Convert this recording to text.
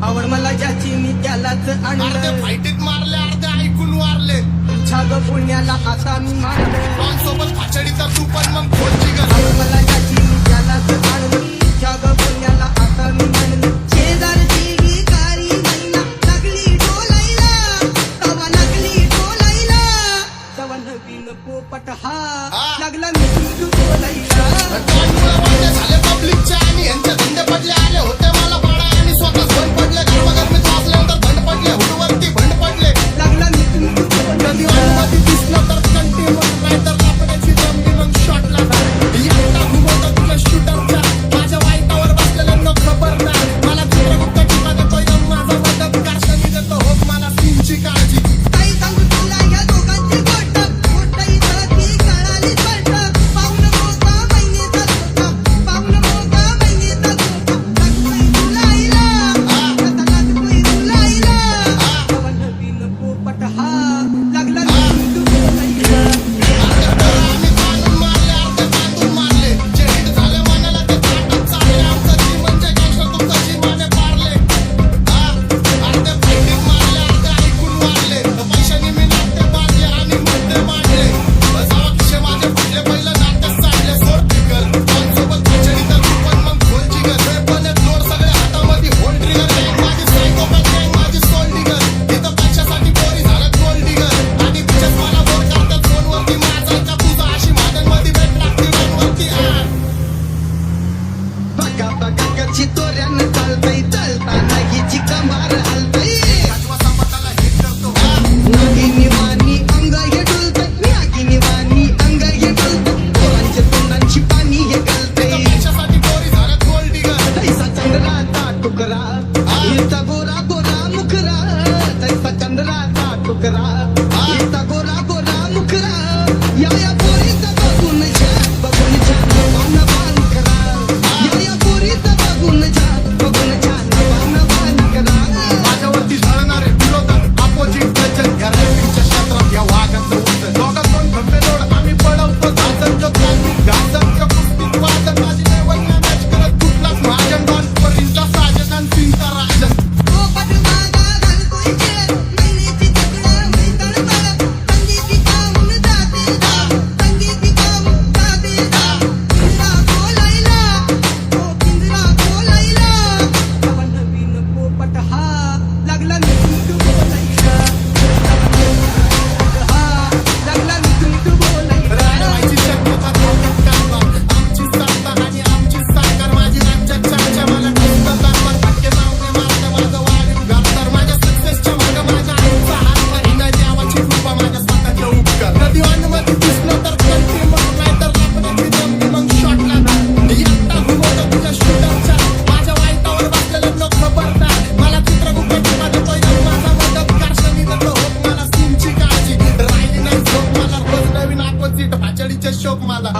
आवड मला ज्याची मी त्यालाच आणलं. फाईटीत मारले अर्धे ऐकून वारले. छाग पुण्याला आता मी मारलं. सोबत फाचडी तर तू पण मग खोलची ग. आवड मला ज्याची मी त्यालाच आणलं. छाग पुण्याला आता मी मारलं. शेजारची भिकारी मैना लागली डोलायला. तवा लागली डोलायला. तवा नवीन पोपट हा लागला मी बोलायला. झाले पब्लिकच्या आणि यांचे धंदे पडले. आले होते मला पाडा आणि स्वतःच बंद पडले. गरमागरमीत वाचल्यानंतर भंड पडले. हुडवरती भंड पडले. लागला मी कधी वाटमध्ये दिसलं तर कंटिन्यू नाही तर लापड्याची जमली मग शॉटला. एकटा घुमवतो तुला शूटरच्या. माझ्या वाईटावर बसलेल्यांना खबर नाही. मला चित्रगुप्त टीका देतोय माझा मदत कारशनी देतो हो मला सीनची काळजी. काही सांगू तुला या दोघांची गोष्ट. मोठा इथं ती कळाली पडत. पाऊन मोगा महिनेचा धोका. पाऊन मोगा महिनेचा धोका. लागतोय तुला आईला. आता लागतोय तुला आईला. तवा नवीन पोपट हा लागला मी बोलायला. आम्ही बांधून मारले अर्धे बांधून मारले. जे हिट झाले मनाला ते ताटात चालले. आमचं जी म्हणजे गँगस्टर तुमचं जीवाने पारले. अर्धे फाईटीत मारले अर्धे ऐकून वारले. पैशाने मी नाट्य बांधले आणि मुद्दे मांडले. जावा खिशे माझे फुटले पहिलं नाट्य साडले. सोड फिकर सोबत फाचडी तर तू पण मग खोलची ग. पण जोड सगळे हातामध्ये होल ट्रिगर. गँग माझी सायकोपॅथ गँग माझी सोल डिगर. इथं पैशासाठी पोरी झालं गोल्ड डिगर. आणि बिचेस मला बोर करतात फोनवरती. माझा का तुझा अशी माझ्यांमध्ये भेट लागते वरती. बघा बघा कशी तोऱ्यानं चालतंय. चालताना हिची कमार हलतंय. संपताला हिट करतो. नागिनी वाणी अंग हे डुलतंय. नागिनी वाणी अंग हे डुलतंय. पोरांच्या तोंडांची पाणी हे गलतंय. पैशासाठी पोरी झालं गोल्ड डिगर. तैसा चंद्राचा तुकरा. हिचा गोरा गोरा मुखरा. तैसा चंद्राचा तुकरा. हिचा गोरा गोरा मुखरा. या पोरीचा बघून जा बघून छान पान पान करा. या पोरीचा बघून जा बघून छान पान पान करा. माझ्यावरती झळणारे विरोधक अपोजिट गजन. या रॅपिंगच्या क्षेत्रात या वाघाचं उतर. दोघात दोन खंबे लोड आम्ही पडवतो घासांचं प्लॅनिंग. घासांच्या कुस्तीत वादन. माझी लेवल नाही मॅच करत कुठलाच महाजन. डॉन परींचा साजन आणि सिंगचा राजन. पोपट मागा घालतोय खेळ. महिन्याची चकडं मैदान बळ. संगीती पाहून जाते धाव. संगीती पाहून जाते धाव. पिंजरा बोलायला. ओ पिंजरा बोलायला. तवा नवीन पोपट हा लागला मी बोलायला. हा लागला मी बोलायला. राजवायची शक्यता धोक्यात काढवा. आमची सत्ता आणि आमची सरकार. माझी राज्यात चर्चा मला ठेवतं दाखवा. धक्के लावणे मारते माझं वाढीव घर. तर माझ्या सक्सेसच्या मागं माझ्या आईचा हात नाही. नाही देवाची कृपा माझ्या स्वतःचे उपकार. कधी वानमध्ये दिसलं तर कंटी मग नाही तर लापड्याची जमली मग शॉटला नाही. एकटा घुमवतो तुझ्या शूटरच्या. माझ्या वाईटावर बसलेल्यांना खबर नाही. मला चित्रगुप्त टीका देतोय माझा मदत कारशनी देतो होत मला सीनची काळजी. राहिली नाही झोप मला रोज नवीन अपोजिट फाचडीचे शोक मला.